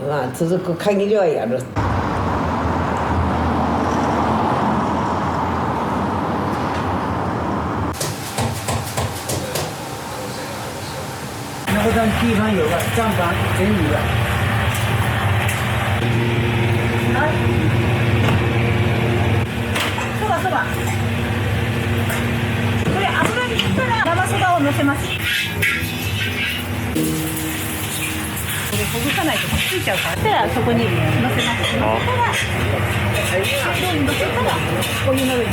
まあ続く限りはやる。那咱地方有个账房整理了。そばそば。これ油に切ったら生そばをのせます。これほぐさないとくっついちゃうから。そしたらそこにのせます。のせたらお湯の上に。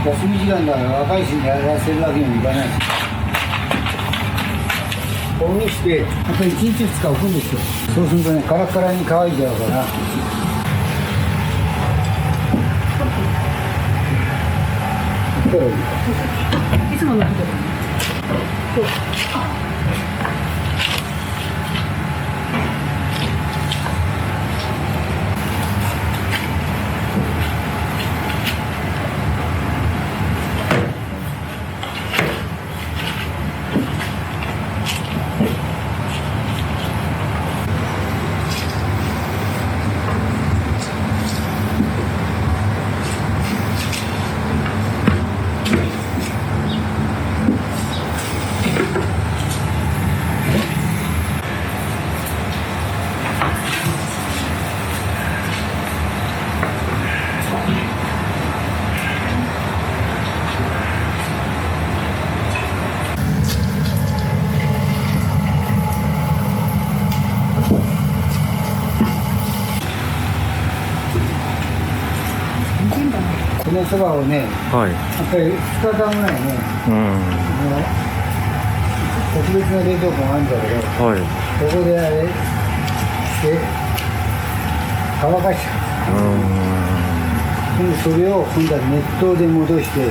休み時間だから若い人にやらせるわけにもいかないし、こうしてやっぱり1日2日置くんですよ。そうするとね、カラッカラに乾いちゃうから。いつものこと。このそばをね、はい。やっぱり2日間ぐらいね、特別な冷凍庫があるんだけど、はい。ここであれして乾かしちゃう。でそれを今度は熱湯で戻して、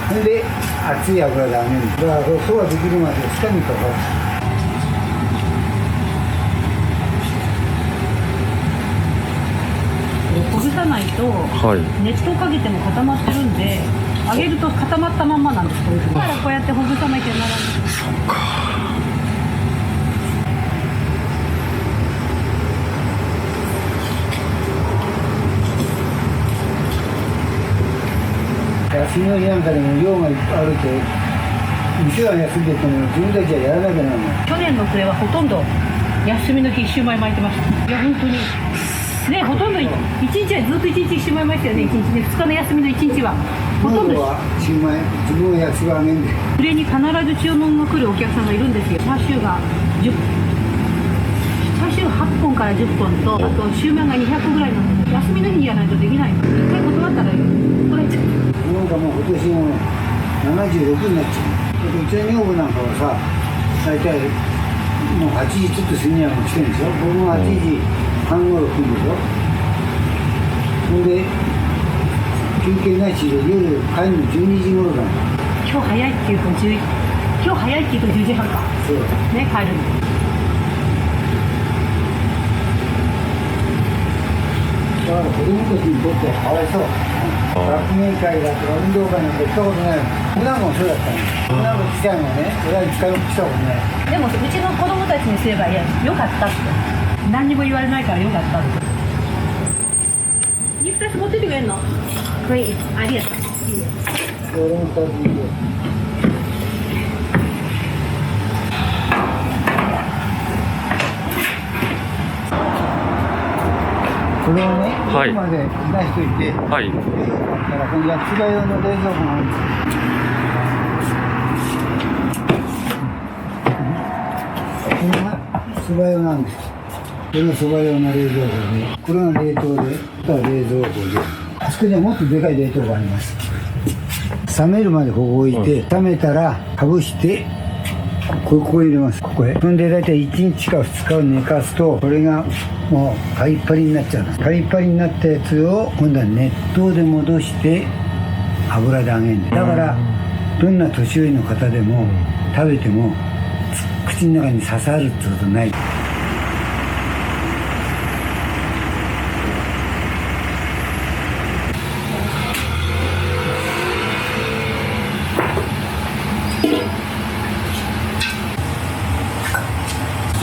それで熱い油で揚げる。だからそばできるまで2日にかかる。ほぐさないと、熱湯かけても固まってるんで、揚げると固まったまんまなんです。こういうふうにだからこうやってほぐさなきゃならない。そうか。休みの日なんかでも量があると、店は休んでても自分たちはやらなきゃならない。去年の暮れはほとんど休みの日シューマイ巻いてました。いや本当にね、ほとんど1日はずっと1日シューマイ巻いてたよね。1日で2日の休みの1日はほとんどはシューマイ自分が焼きそば揚げんで。暮れに必ず注文が来るお客さんがいるんですよ。チャーシューが10チャーシュー8本から10本と、あとシューマイが200個ぐらいなんです。休みの日にやらないとできないの。1回断ったら怒られちゃう。なんかもう今年も76になっちゃう。うちの女房なんかはさ、大体もう8時ちょっと過ぎにはもう来てるんですよ。僕も8時半頃来るんでしょ。ほんで休憩ないしで夜帰るの12時頃だもん。今日早いっていうと今日早いっていうと10時半か。そうね、帰るの。だから子供たちにとってはかわいそう。学芸会だとか運動会なんか行ったことない。普段もそうだったの。普段も来たのね、親に使う来たことない。でもうちの子供たちにすればいやよかったって、何にも言われないからよかったって。2つ持ってってくれんの？これありがとう。俺も2ついる。これをね、はい、ここまで出しといて、はい、だからこの焼きそば用の冷蔵庫があるんですよ。これがそば用なんです。これがそば用の冷蔵庫で、これが冷凍で、これが冷蔵庫で、あそこにはもっとでかい冷凍庫があります。冷めるまでここ置いて、冷めたらかぶして、ここ入れます。ここへ。そんで大体1日か2日を寝かすと、これがもうパリッパリになっちゃうんです。パリッパリになったやつを今度は熱湯で戻して油で揚げるんで。だからどんな年寄りの方でも食べても口の中に刺さるってことない。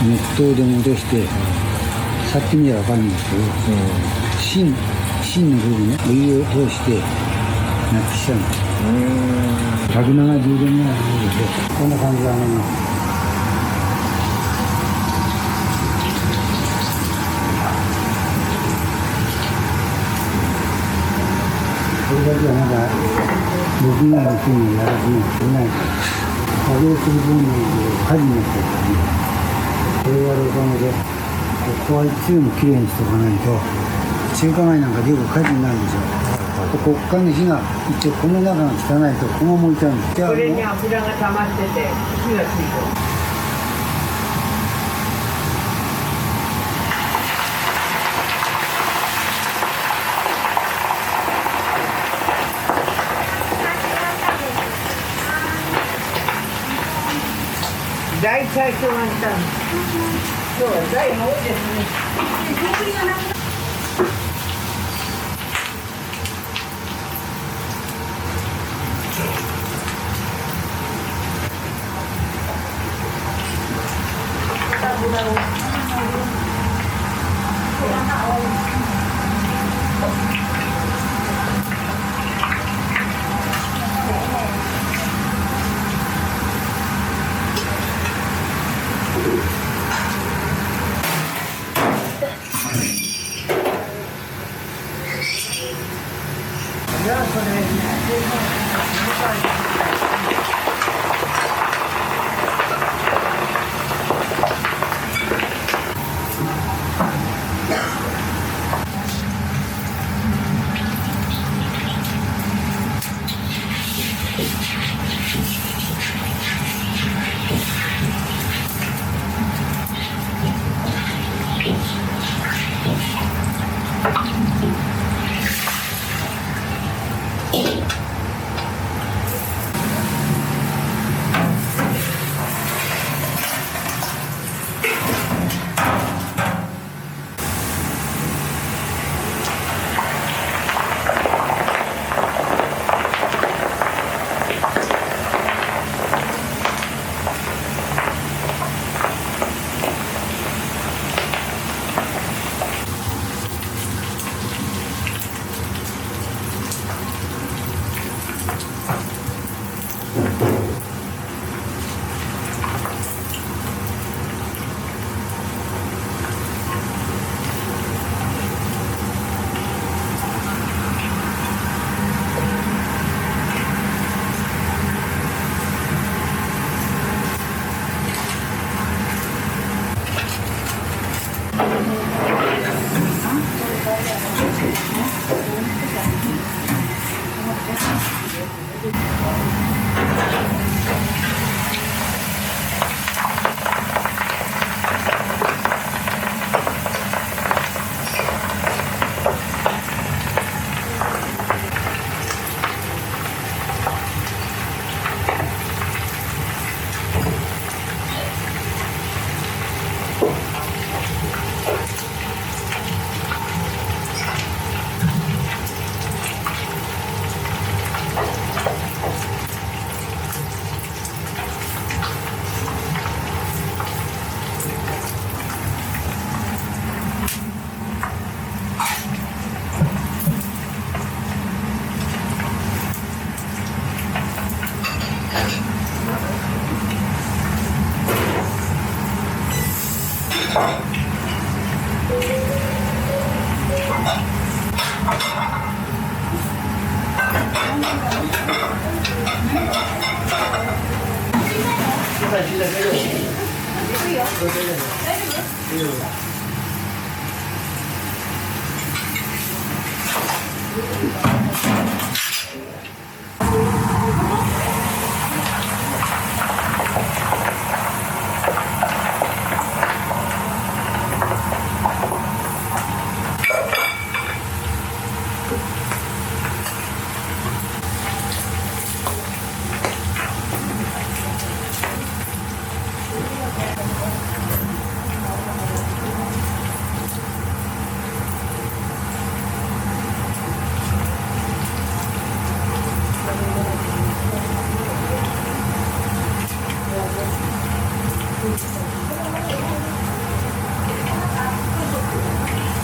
熱湯で戻してさっき見れば分かるんですけど、芯の部分ね、お湯を通してなくしちゃうんです。170度ぐらいの湯でこんな感じで揚げます。これだけはまだ6年の国をやらずに少ないから揚げをする分の火事になっちゃうからね。これやるおかげでここは一応もきれいにしておかないと中華街なんかでよく火事になるでしょ。ここからの火が一応この中が汚いとこのまま燃えちゃうんです。これに油が溜まってて火がついてる。大体人がいたんです。今日は大が多いですね。話だけど。いいよ。大丈夫？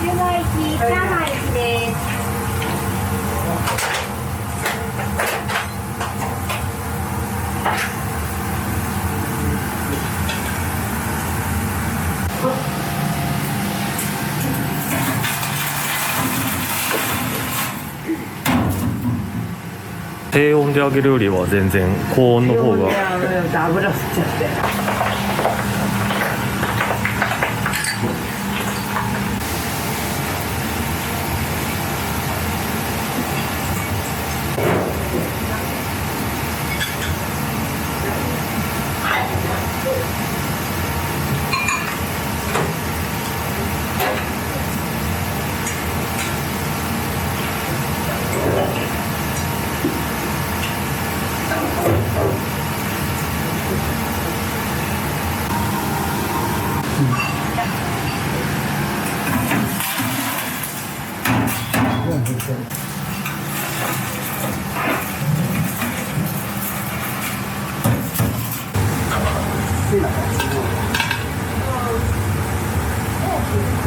シューマイ1、チャーハン1です。低温で揚げるよりは全然高温の方が。油吸っちゃって。こ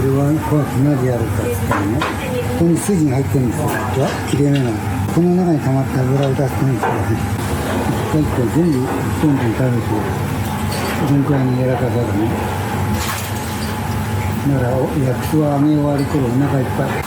れはこうなぜやるかって言ったらね、ここに筋が入ってるんですよ。切れ目がこの中に溜まった油を出すために一回一回全部どんどん食べてこのくらいの柔らかさだね。だから焼くと揚げ終わり頃お腹いっぱい。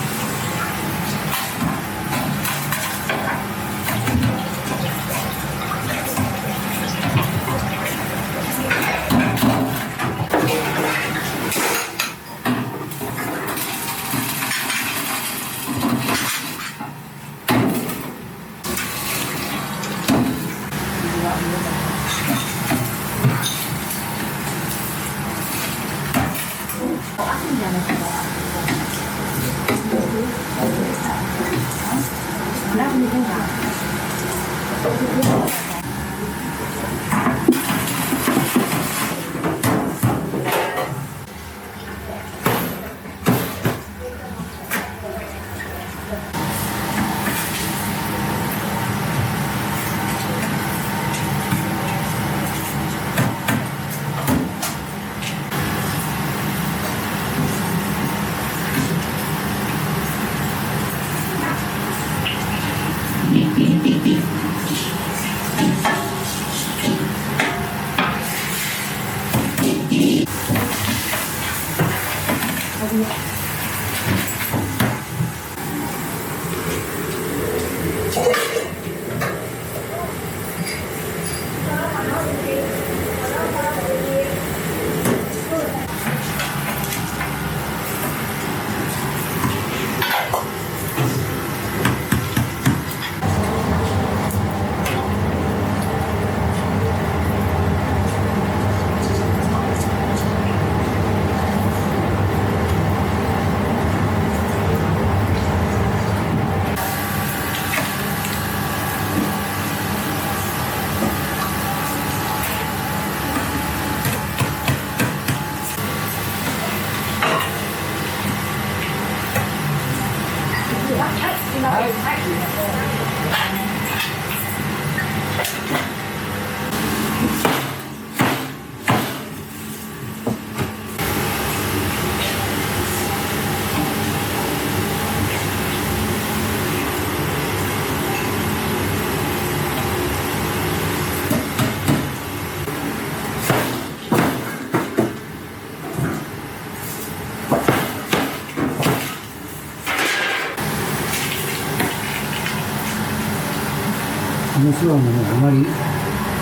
このそばもね、あまり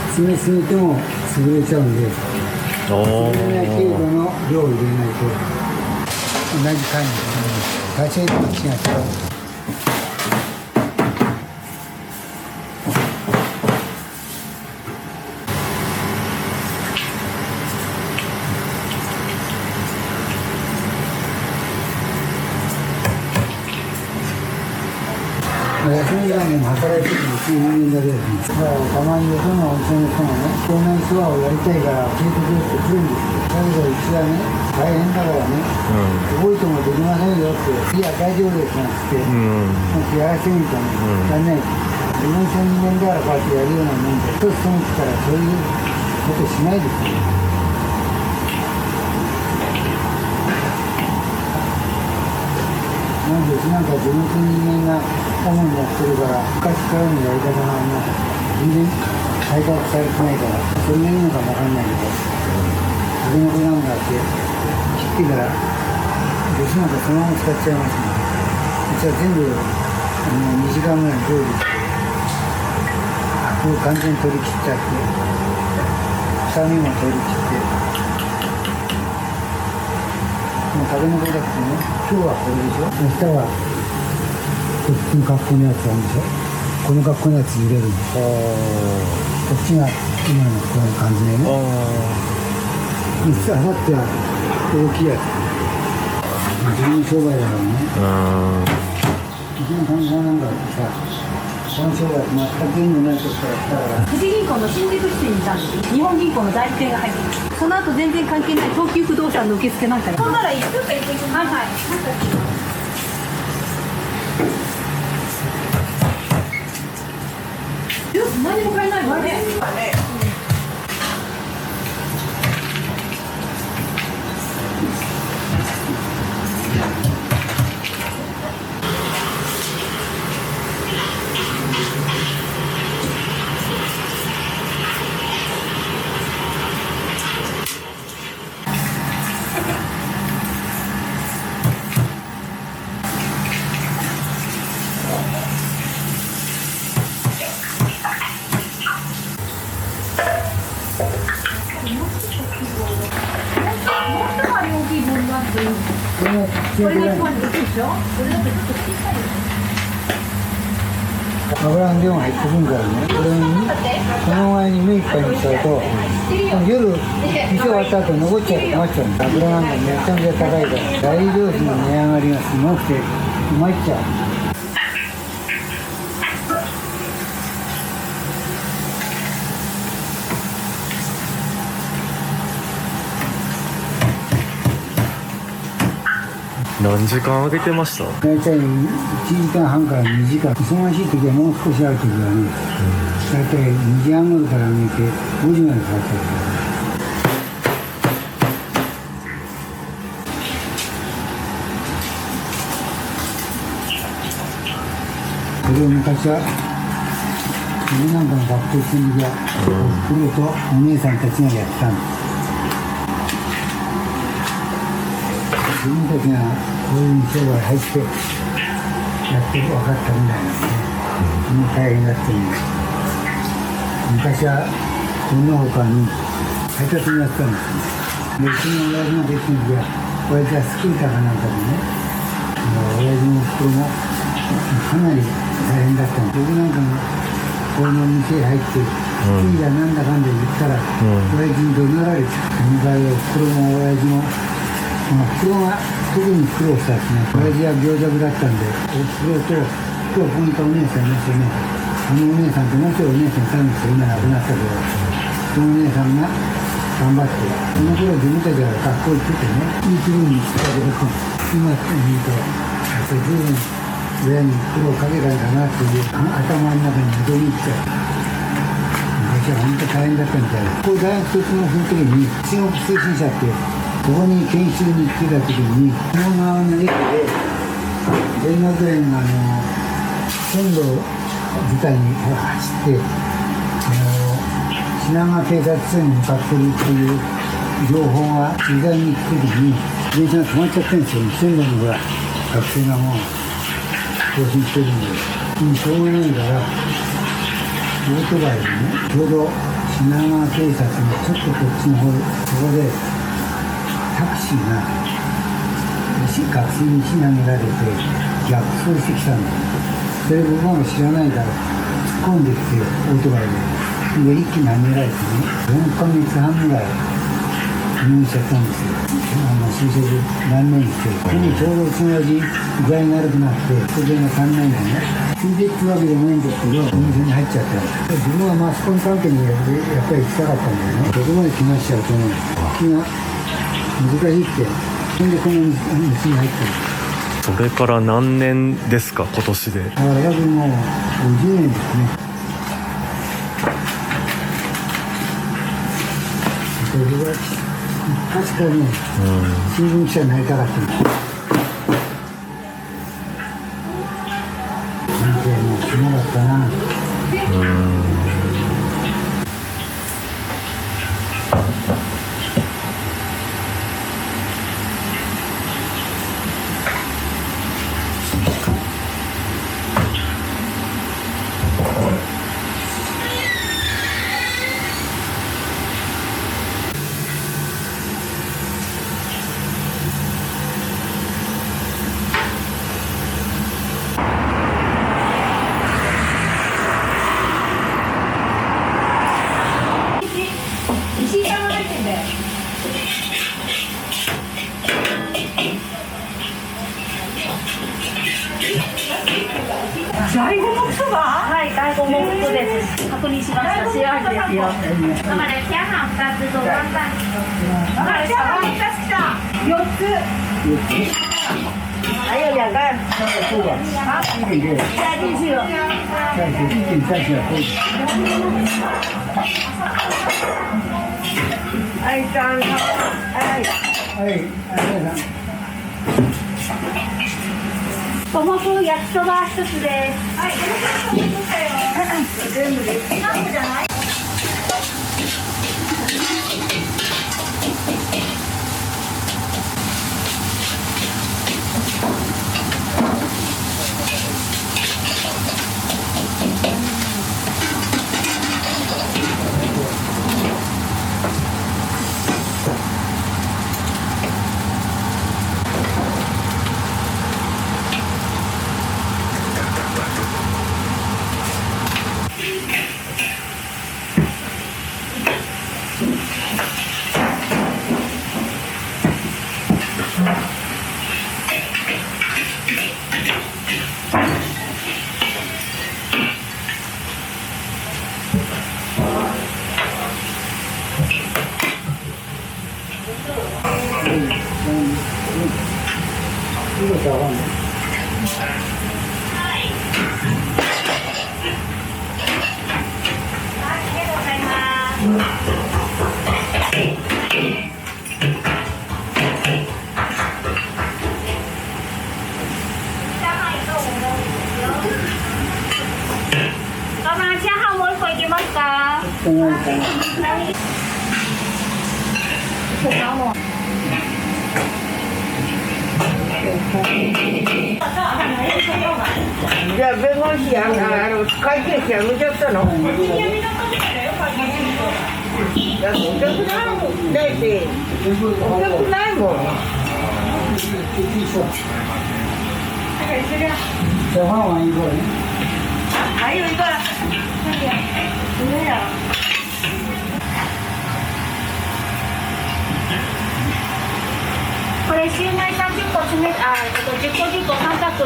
詰めすぎても潰れちゃうんで、お潰れない程度の量を入れないと同じ感じ多少の違う。休み時間でも働いてる人間だけですね。だからたまによそのお店の人がね、こんなツアーをやりたいから聞いてくれって来るんですよ。だけどうちはね、大変だからね、動いてもできませんよって、いや大丈夫ですなんつって、やらせてみたらね、やんない。自分専門だからこうやってやるようなもんで、一つ損したらそういうことしないですよ。なんでうちなんか自分の人間が主にやってるから昔からのやり方が全然改革されてないからそれがいいのかもわかんないけどタケノコなんだって切ってからうちなんかそのまま使っちゃいますね。うちは全部2時間ぐらい料理してアクを完全に取り切っちゃって臭みも取り切ってタケノコだってね、今日はこれでしょ、明日はこっちの格好のやつあるでしょ、この格好のやつ入れるんです。こっちが今のこういう感じでね、あさっては大きいやつ、自分の商売だからね。うちのかみさんなんかさ、この商売全く意味ないとこから来たから富士銀行の新宿支店にいたんです。日本銀行の代理店が入ってます。その後全然関係ない東急不動産の受付なんかに。そんならいい。ちょっと行ってきます。はいはい。何も買えないもんね。これが一番できるでしょ。これだとちょっと小さいよね。油の量が入ってくるからね、これにその前に目いっぱいにしちゃうと夜店終わった後残っちゃって困っちゃうんです。油なんかめちゃめちゃ高いから材料費の値上がりがすごくて参っちゃう。何時間揚げてました？大体1時間半から2時間、忙しい時はもう少しある時はね、大体2時半頃から揚げて5時までかかっちゃう。これを昔は僕なんかの学校行ってる時はおふくろとお姉さんたちがやったんです。自分たちがこういう商売入ってやって分かったみたいなんですね。大変だっていう。昔はこの他に配達にやったんですね。でうちの親父ができる時は親父はスキーターかなんかでね、親父のおふくろもかなり大変だったんで、僕なんかもこの店入ってスキーだなんだかんだ言ったら、親父に怒鳴られちゃう。向かいおふくろも親父も袋が特に苦労したですね。親父は病弱だったんで、おふくろと今日ここにいたお姉さんいますよね。あのお姉さんともう一人お姉さんいたんですよ。今亡くなったけど、そのお姉さんが頑張って、その頃自分たちは学校行っててね、いい気分にしてたけど、今見るとやっぱり随分親に苦労かけたんだなっていう頭の中に戻り入っちゃう。昔は本当大変だったみたいな。こう大学卒業する時に中国通信社ってここに研修に来てた時に、この側の駅で全学園が線路自体に走って品川警察署に向かってるっていう情報が取材に来た時に電車が止まっちゃってるんですよ。線路のほら学生がもう更新してるんで、しょうがないからオートバイでね、ちょうど品川警察のちょっとこっちの方、そこでタクシーが学生にしなげられて逆走してきたんだ。それ僕も知らないから突っ込んできてオートバイで一気にはねられてね、4ヶ月半ぐらい入院しちゃったんですよ。就職断念して、ちょうどうちの親父具合が悪くなって人手が足んないんだね。ついでってわけでもないんですけど、お店に入っちゃったんです。自分はマスコミ関係にやっぱり行きたかったんだよね。どこまで来ましちゃうとね、気が難しいって、それでこの店に入ったんです。それから何年ですか、今年で。だから約もう50年ですね。僕は確かに新聞記者になりたかったんです。なんてもうすごかったな。大五目そば？はい、大五目そです。確認しました。塩味ですよ。だからチャーハン2つとワンタン1つ。チャーハン2つ来た。4つ。还有2个。そうだ。1.5。加进去了。はい、ちゃん。はい。はい、ありがとう。五目焼きそば1つです。はい、全部です。何個じゃない？チャーハンもう1個いけますか？じゃあ弁護士会計士辞めちゃったの？いや、お客ないもん。だってお客ないもん。小饭碗1个人。还有一个。これシューマイ30個10個10個3択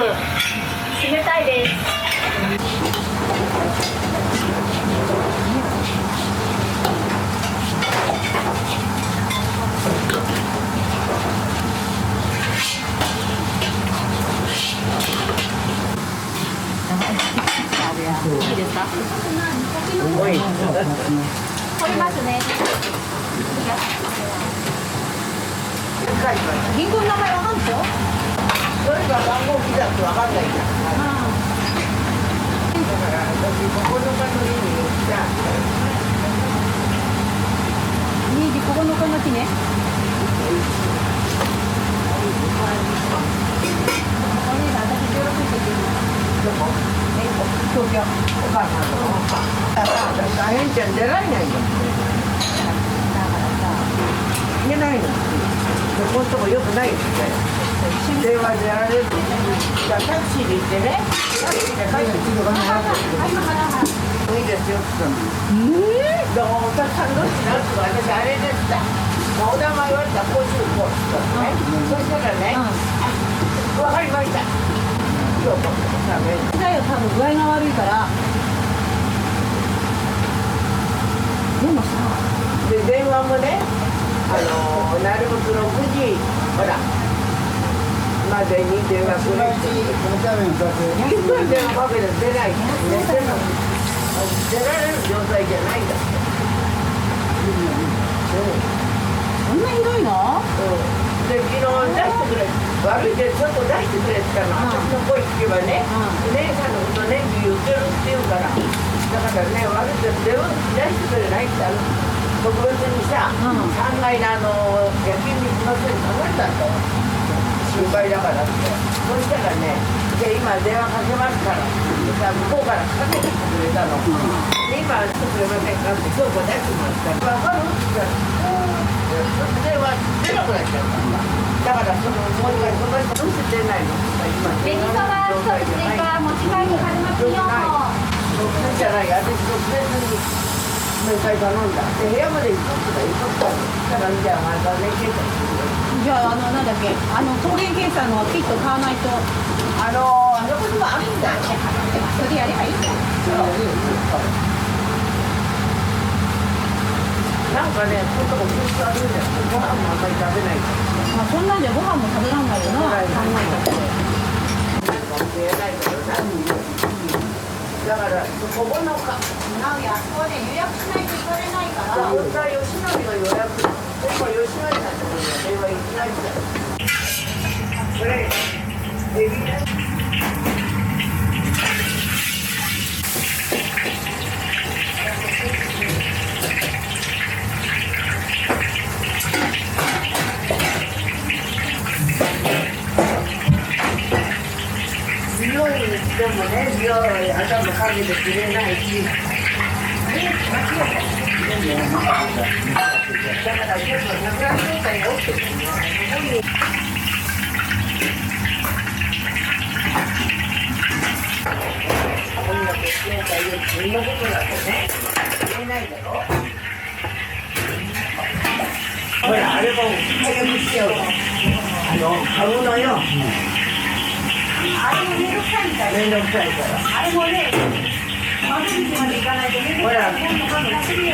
冷たいです。いいですか？取りますね。銀行の名前わかんないでしょ？それが番号聞いたってわかんないじゃん。だから私9日の日にじゃあ2時9日の日ね。どこ？東京。お母さんの大変ちゃん出られないんだもん。行けないの。ここんとこよくないですね。電話でやられる。じゃあタクシーで行ってね。タクシーで帰ってすぐお金払ってくる。いいですよって言ったの。どうもお客さんどっちなんですか。私あれですって。お名前言われたらこうするこうって言ったのね。そしたらね、わかりました。今日もダメ。だよ、多分具合が悪いから。でもさ、で電話もね、なるべく6時ほらまでに電話くれってこのための撮影いくら電話かけて出ない寝てるの出られる状態じゃないんだって。そんなひどいの？で昨日出してくれ悪いでちょっと出してくれって言ったの。私の声聞けばね、姉さんのこと年中言ってるって言うから、だからね悪いで出してくれないって特別にさ、3階の焼き肉の人に頼んだんだよ。心配だからって。そしたらね、で今電話かけますから向こうからかけてくれたの。で今来てくれませんかって今日出してもらったら分かるって言ったら電話出なくなっちゃったんだ。だからもう一回その人どうして出ないの今紅そば一つ追加持ち帰り始まってよ。じゃない、私特別にもう一回頼んだ。で部屋まで行くとか行くとしたらじゃあまたね計算する。じゃあ、なんだっけ、抗原検査のキット買わないと。あそこにもあるんだよ。それやればいいんだよ。なんかね、このとこ空室あるんだよ。ご飯もあんまり食べないかまあ、そんなんじゃご飯も食べらんないよな、考えたって。ら。なんか教えないけどな。だからここのか。なんや、そこで予約しないと行かれないから。本当は吉野の予約。でも吉野さんのところには電話行ってないんだよ。これエビだ。美容院に来てもね、美容院頭かけてくれないし。だからちょっと桜状態が起きてるんだよ。こんな状態でこんなことだとね、言えないだろ。ほら、あれも早くしよう。買うのよ。あれもめんどくさいみたい。めんどくさいから。あれもね、窓口まで行かないとね。ほら、今度今度するよ。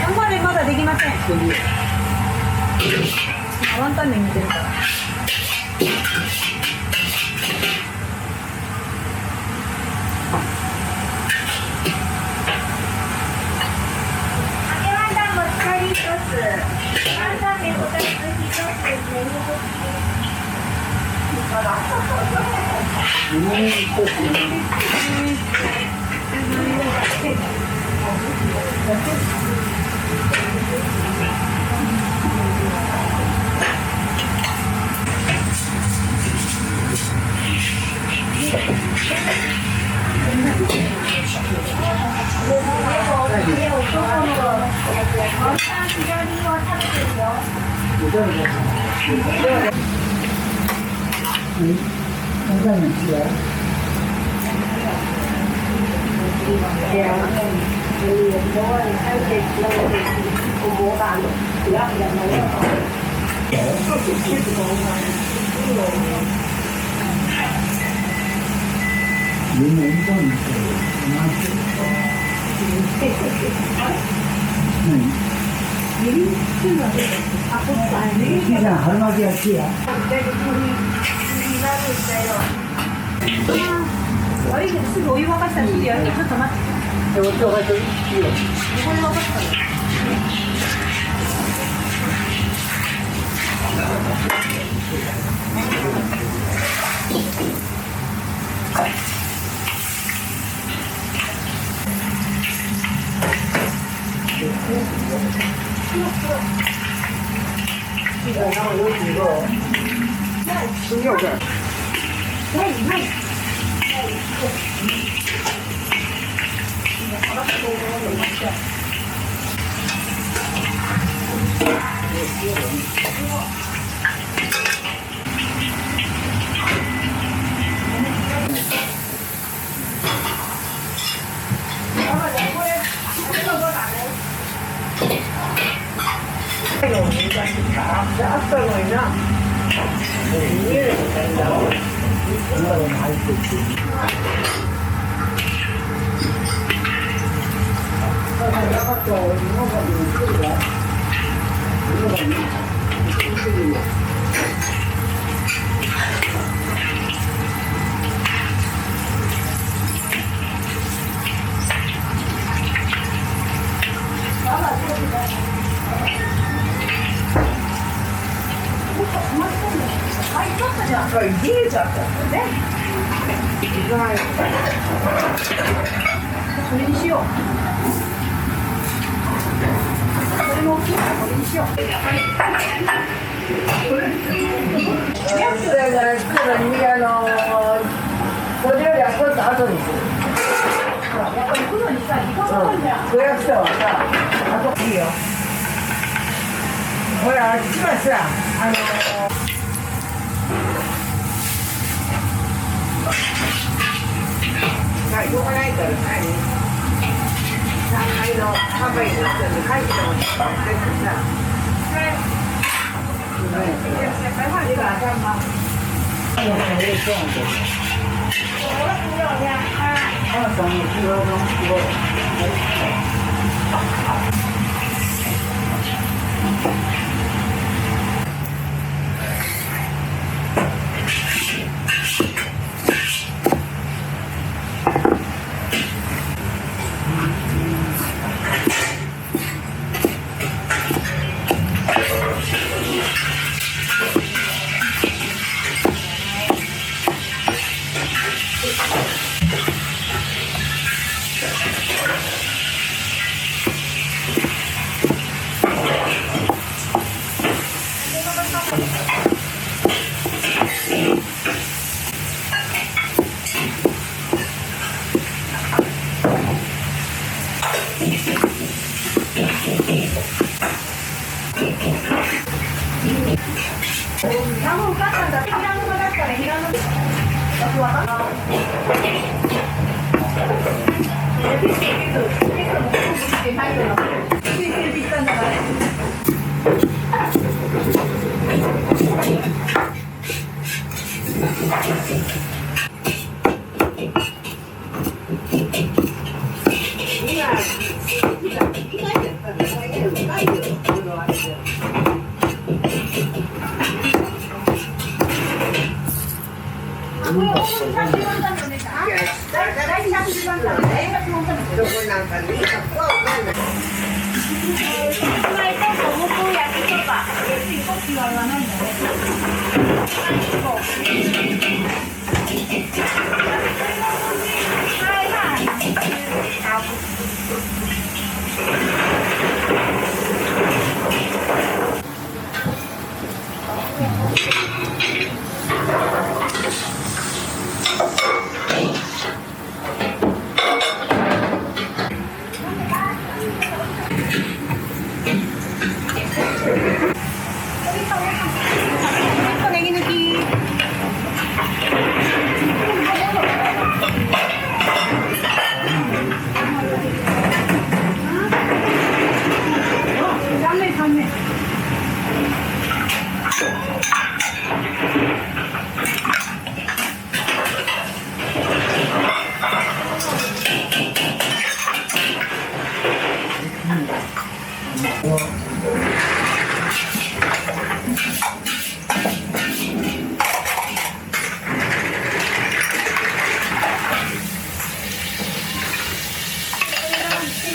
頑張れ、まだできません。ワンタン麺見てるから。揚げワンタンも2人1つ。ワンタン麺2つ1つですね。春巻きが好きや。悪いけどすぐお湯沸かしたらすぐやるからちょっと待って。でお茶がといいよ。あったのにな。見えるみたいだ。入れちゃったんだね。これにしよう。これも大きいからこれにしよう。だからこれよりはちょっと後にする。やっぱり黒にさ、時間かかるじゃん。区役所はさ、あといいよ。ほら、あっちはさ、しょうがないから3階の販売員の人に書いてもらってさ、こ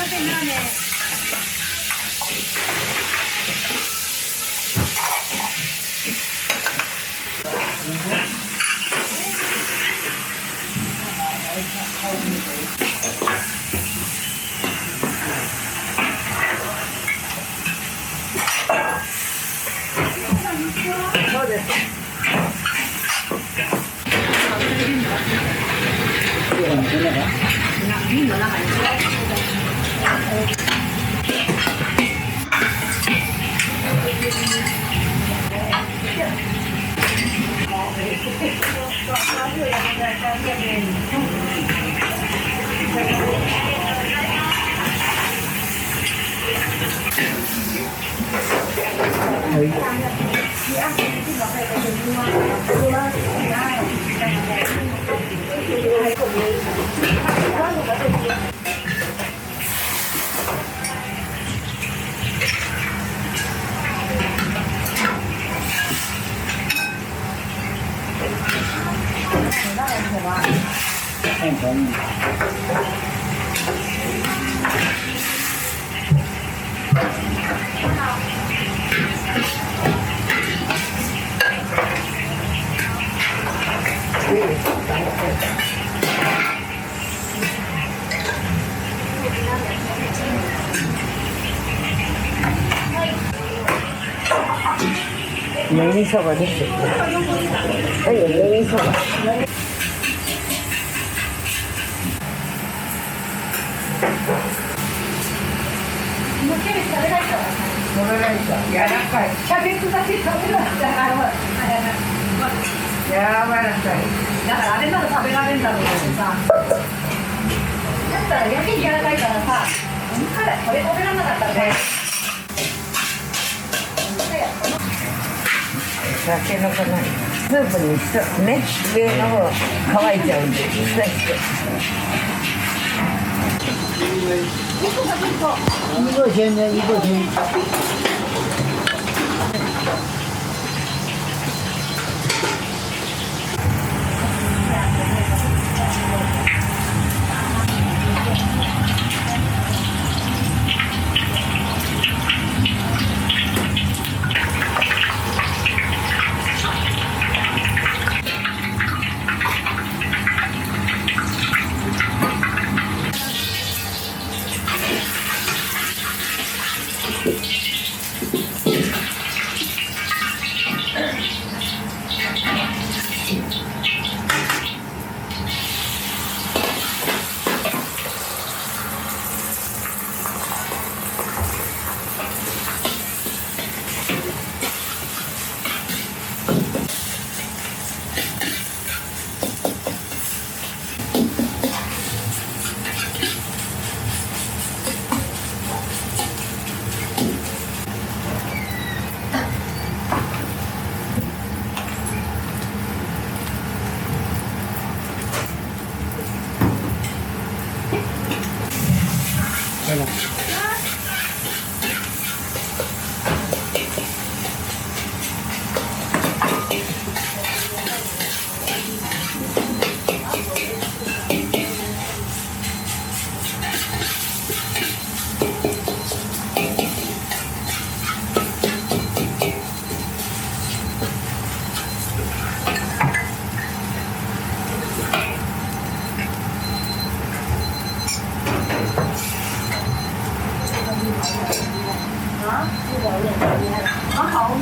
そうです。瓶の中に。ネギそばです。はい、ネギそば。食べないと柔らかい。キャベツだけ食べなくて、柔らかい。だからあれなら食べられるんだろうけどさ。だったらやけに柔らかいからさ、これ食べられなかったらね。酒のこのスープにね、上の方乾いちゃうんで、2個1000ね、2個1000。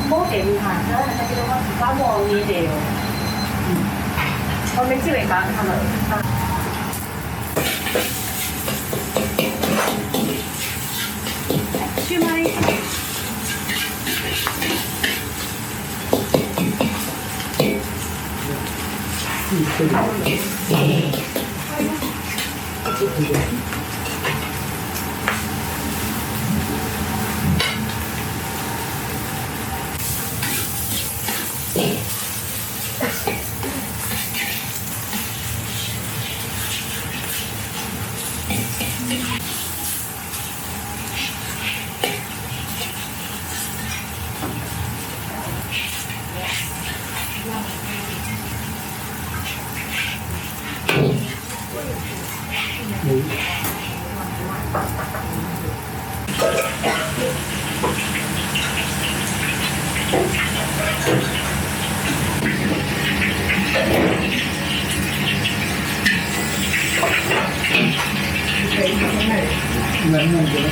好地會行咗，係叫做而家望嘢哋喎。我未知嚟講係咪？燒麥。今なんでね。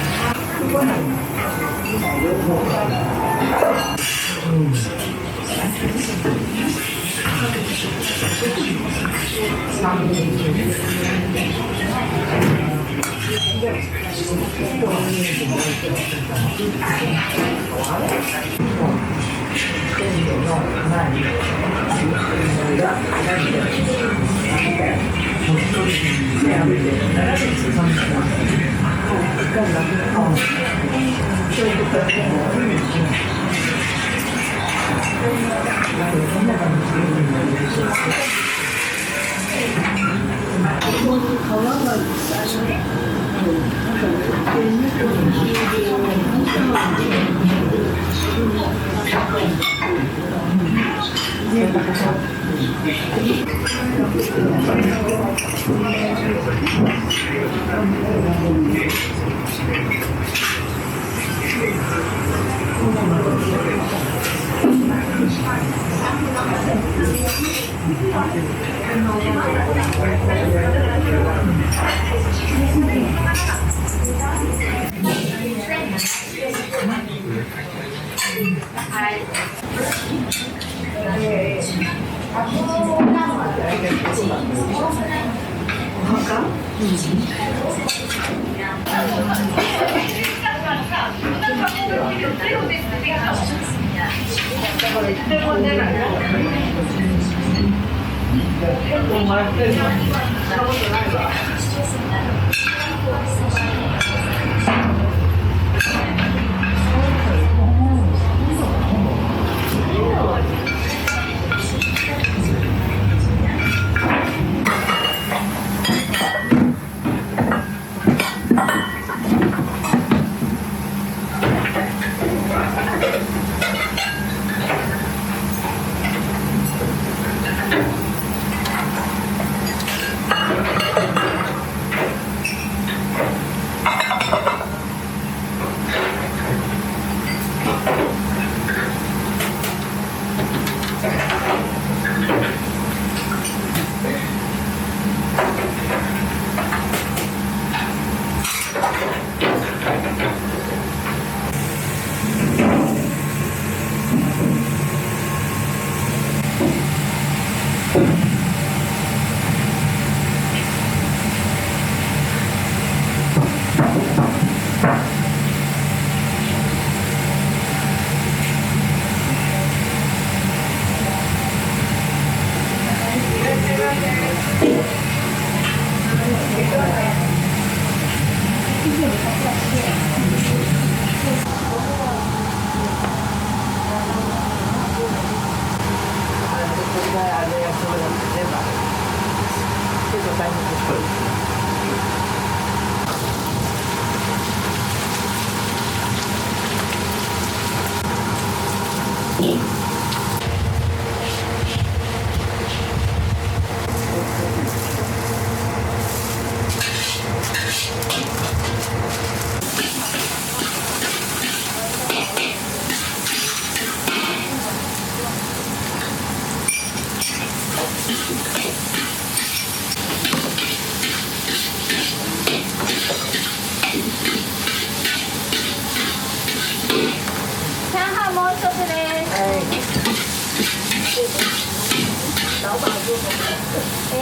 チャーハンもう一つで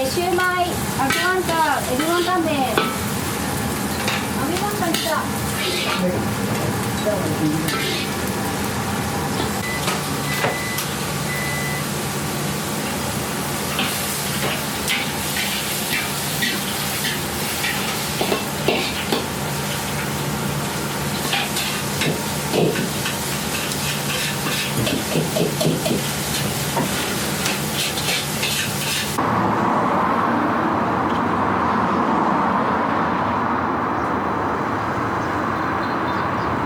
す。シューマイ、揚げワンタン、エビワンタン麺。揚げワンタン来た。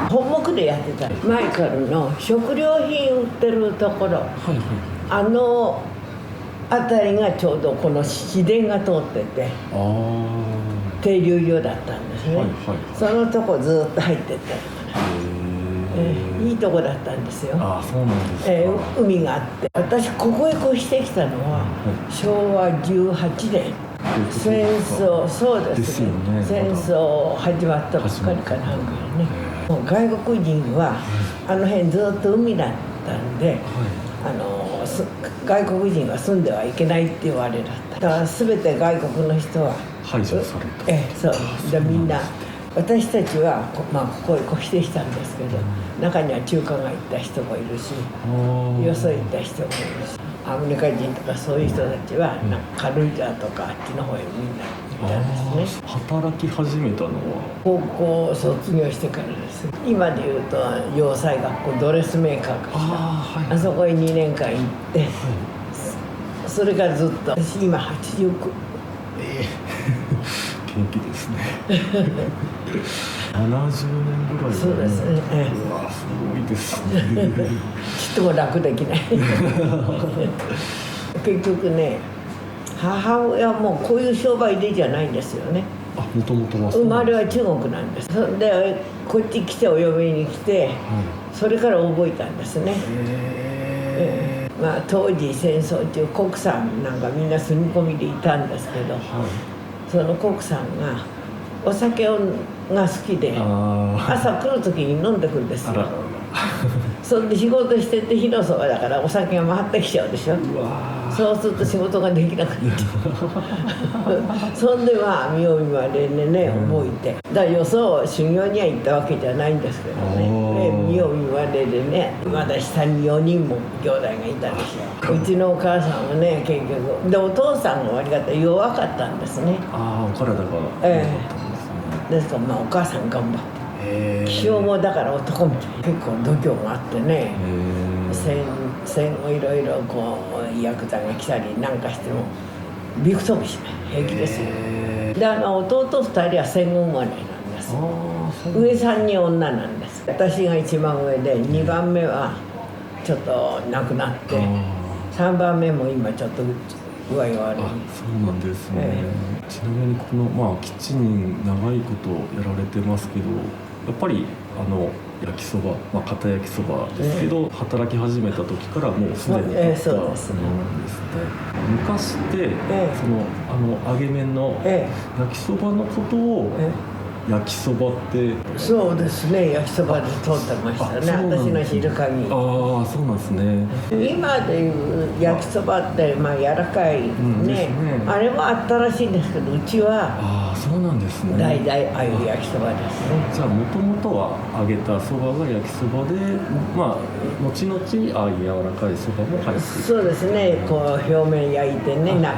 本木でやってたマイカルの食料品売ってるところ、あの辺りがちょうどこの市電が通ってて停留所だったんですね、そのとこずっと入ってったいいとこだったんですよ。ああ、そうなんですか。海があって、私ここへ越してきたのは昭和18年っていうこと戦争、そうですですよね。戦争始まったばっかりかなんかね。もう外国人はあの辺ずっと海だったんで、外国人は住んではいけないって言われだった。だから全て外国の人は排除された。そうで、みんな私たちはここへ越してきたんですけど、中には中華街行った人もいるし、よそ行った人もいるし、アメリカ人とかそういう人たちはなんか軽井沢とかあっちの方へみんな行ったんですね。働き始めたのは高校を卒業してからです。今でいうと洋裁学校、ドレスメーカーがした、あそこへ2年間行って、それからずっと、私今89。元気ですね。70年ぐらい。そうですね。うわ、すごいですね。ちっとも楽できない。結局ね、母親もこういう商売でじゃないんですよね。あ、もともとは生まれは中国なんです。それでこっち来てお嫁に来て、それから覚えたんですね。当時戦争中国産なんかみんな住み込みでいたんですけど、その国産がお酒が好きで朝来る時に飲んでくるんですよ。それで仕事してて広そばだからお酒が回ってきちゃうでしょ。そうすると仕事ができなくなっちゃう。そんで見よう見まねでね覚えて、だからよそ修行には行ったわけじゃないんですけどね、見よう見まねでね、まだ下に4人も兄弟がいたんですよ。うちのお母さんはね結局で、お父さんが割り方弱かったんですね。お体がですからお母さん頑張って、気性もだから男みたい、結構度胸があってね、戦後いろいろこうヤクザが来たりなんかしてもびくともしない、平気ですよ。で弟2人は戦後生まれなんです。上3人女なんです。私が一番上で、2番目はちょっと亡くなって、3番目も今ちょっと具合が悪い。そうなんですね。ちなみにこのキッチン長いことやられてますけど、やっぱり焼きそば、片焼きそばですけど、働き始めた時からもうすでにあったものなんですね。昔って揚げ麺の焼きそばのことを焼きそばって。そうですね、焼きそばで通ってましたね、私の知る限り。そうなんですね。今でいう焼きそばって柔らかいね、あれもあったらしいんですけど、うちはそうなんですね。代々ああいう焼きそばですね。じゃあもともとは揚げたそばが焼きそばで、後々ああいう柔らかいそばも入っている。そうですね、こう表面焼いてね、中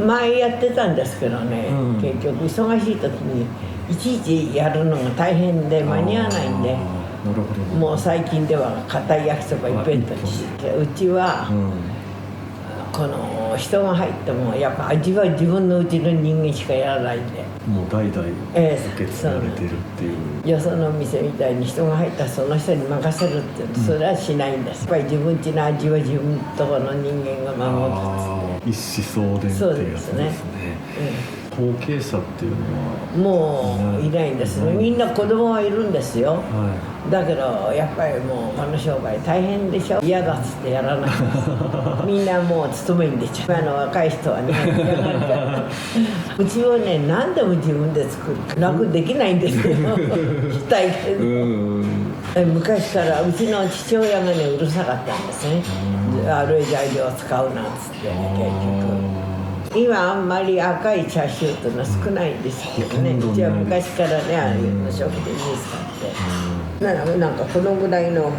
が前やってたんですけどね、結局忙しい時にいちいちやるのが大変で間に合わないんで、もう最近では硬い焼きそば一辺倒にして、うちは、この人が入ってもやっぱ味は自分のうちの人間しかやらないんで、もう代々受け継がれてるっていう。よその店みたいに人が入ったらその人に任せるっていうの、それはしないんです。やっぱり自分家の味は自分とこの人間が守るっつって。一子相伝っていうやつですね。後継者っていうのはもういないんです。みんな子供はいるんですよ。だけどやっぱりもうこの商売大変でしょ。嫌だっつってやらないみんなもう勤めに出ちゃう。若い人はねうちはね、何でも自分で作る。楽できないんですよしたいけど。昔からうちの父親がねうるさかったんですね。悪い材料を使うなっつってね、結局。今あんまり赤いチャーシューっていうのは少ないんですけどね、うちは昔からね、ああいうの食で使って、なんかこのぐらいの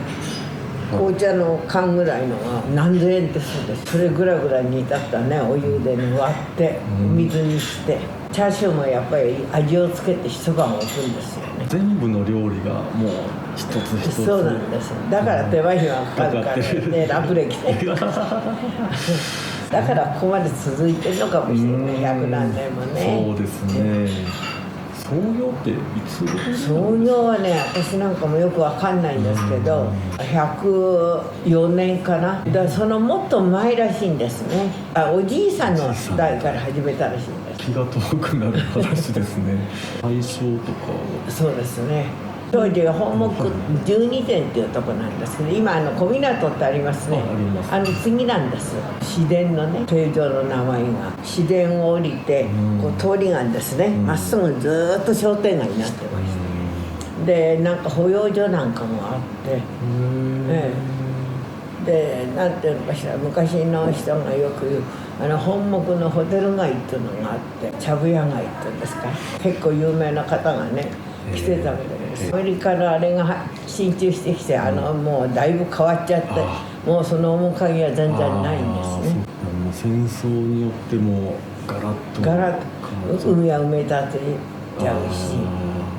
紅茶の缶ぐらいのが何千円ってするんです。それぐらぐら煮立ったねお湯で、ね、割って水にしてチャーシューもやっぱり味をつけて一晩置くんですよね。全部の料理がもう一つ一つ。そうなんです。だから手間暇かかるからね、楽できてだからここまで続いてるのかもしれない、100何年もね。そうですね。創業っていつですか？創業はね、私なんかもよくわかんないんですけど、104年かな。だからそのもっと前らしいんですね。おじいさんの代から始めたらしいんです。気が遠くなる話ですね。大正とか。そうですね。当時は本木12店っていうとこなんですけど、今小湊ってありますね。あります。あの次なんです。市電のね形状の名前が市電を降りてこう通りがあるんですね。まっすぐずーっと商店街になってました。でなんか保養所なんかもあって、でなんていうのかしら、昔の人がよく言う本木のホテル街っていうのがあって、茶ぶ屋街っていうんですか、結構有名な方がね来てたみたいです。アメリカのあれが進駐してきてもうだいぶ変わっちゃって、もうその面影は全然ないんですね。戦争によってもガラッと海は埋め立てちゃうし、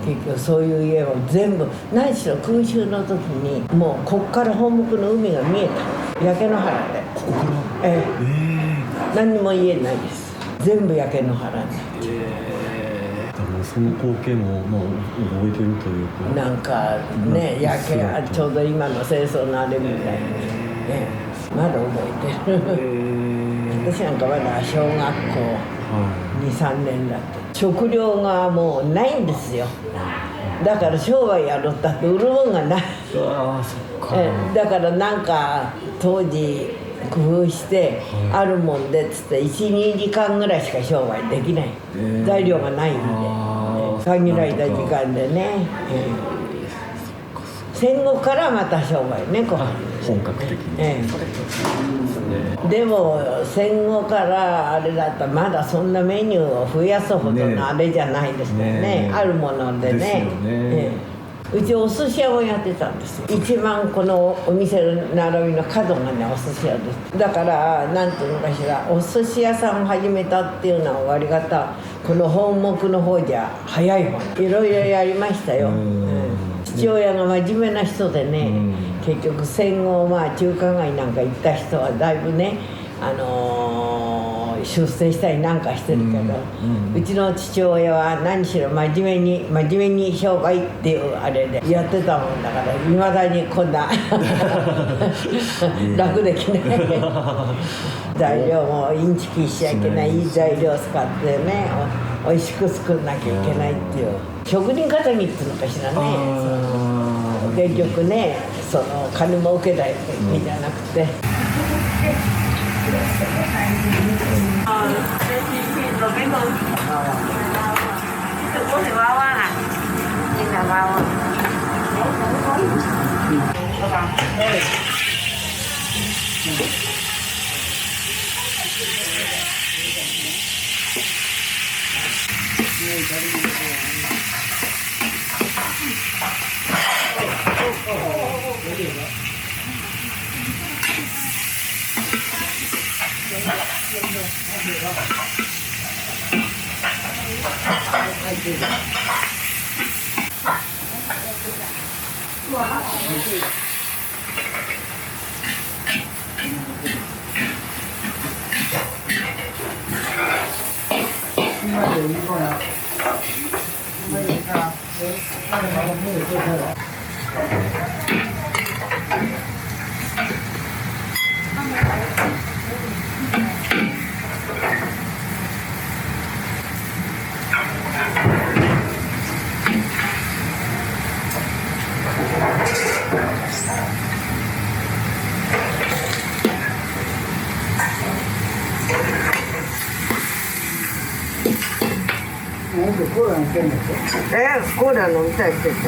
結局そういう家を全部、何しろ空襲の時にもうこっから本木の海が見えた、焼け野原で。ここから、何にも家ないです。全部焼け野原になって、その光景も、覚えてるというか、なんかね、焼けちょうど今の戦争のあれみたいに、まだ覚えてる。私なんかまだ小学校2、3年だった。食料がもうないんですよ。だから商売やろったって売るもんがない。だからなんか当時工夫してあるもんでっつって 1,2 時間ぐらいしか商売できない、材料がないんで、限られた時間でね、戦後からまた商売ね、本格的に、でも戦後からあれだったらまだそんなメニューを増やすほどのあれじゃないですよね、あるものでね。うちお寿司屋をやってたんですよ。一番このお店の並びの角がねお寿司屋です。だからなんていうのかしら、お寿司屋さんを始めたっていうのは割り方この本木の方じゃ早い方、いろいろやりましたよ。父親が真面目な人でね、結局戦後中華街なんか行った人はだいぶね、出世したりなんかしてるけど、うちの父親は何しろ真面目に商売っていうあれでやってたもんだから、いまだにこんな楽できない材料もインチキしちゃいけない、いい材料を使ってねおいしく作んなきゃいけないっていう、職人かたぎっていうのかしらね。結局ね、その金儲けだよみたいじゃなくて。コーラ飲みたいんですよ。コーラ飲みたいって言って。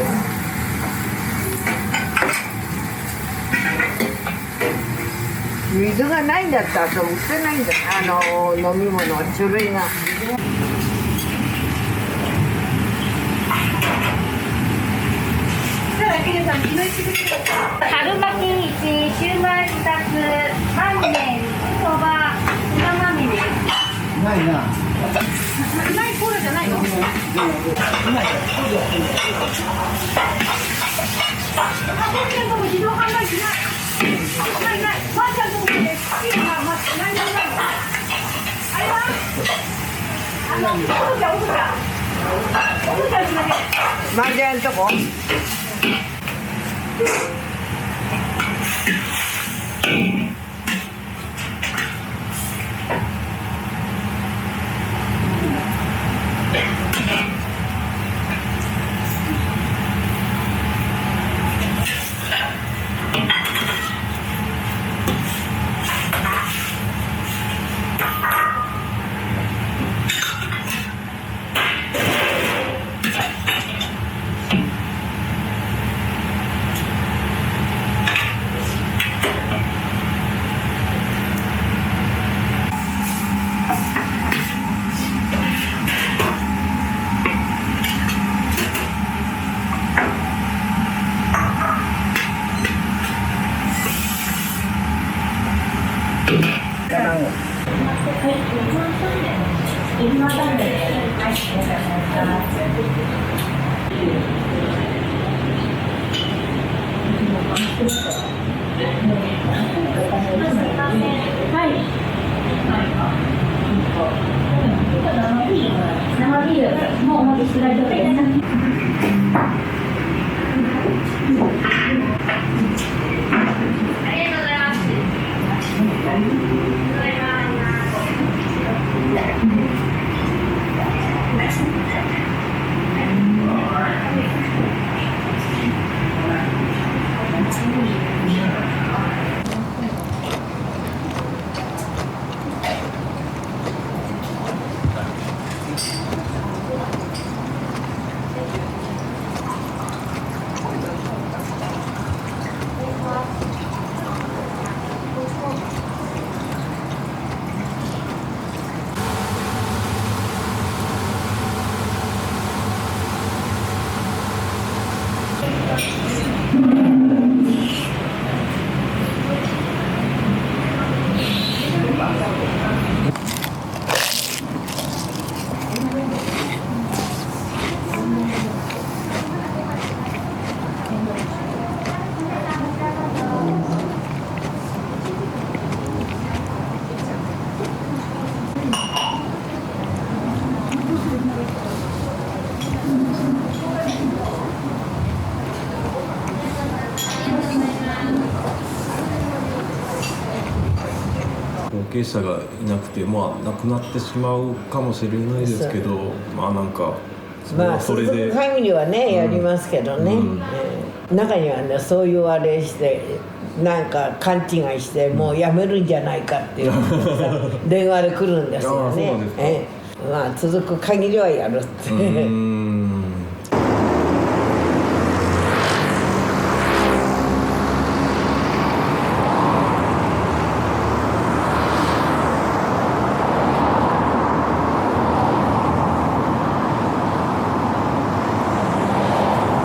水がないんだったら売ってないんだ、飲み物種類が。春巻き1、シューマイ2つ、乾麺、そば、枝豆です。ないな。ないコーラじゃないの？ない。とも自動販売機ない。ない。ワンちゃんともね、いいのがない。あれは？おとちゃんしなきゃ。マージャンとこ？生ビールもお持ちして大丈夫です。後継者がいなくて、まあ亡くなってしまうかもしれないですけど、まあなんかまあ続く限りはねやりますけどね、中にはねそういうあれしてなんか勘違いしてもうやめるんじゃないかっていう電話で来るんですよね。まあ続く限りはやるって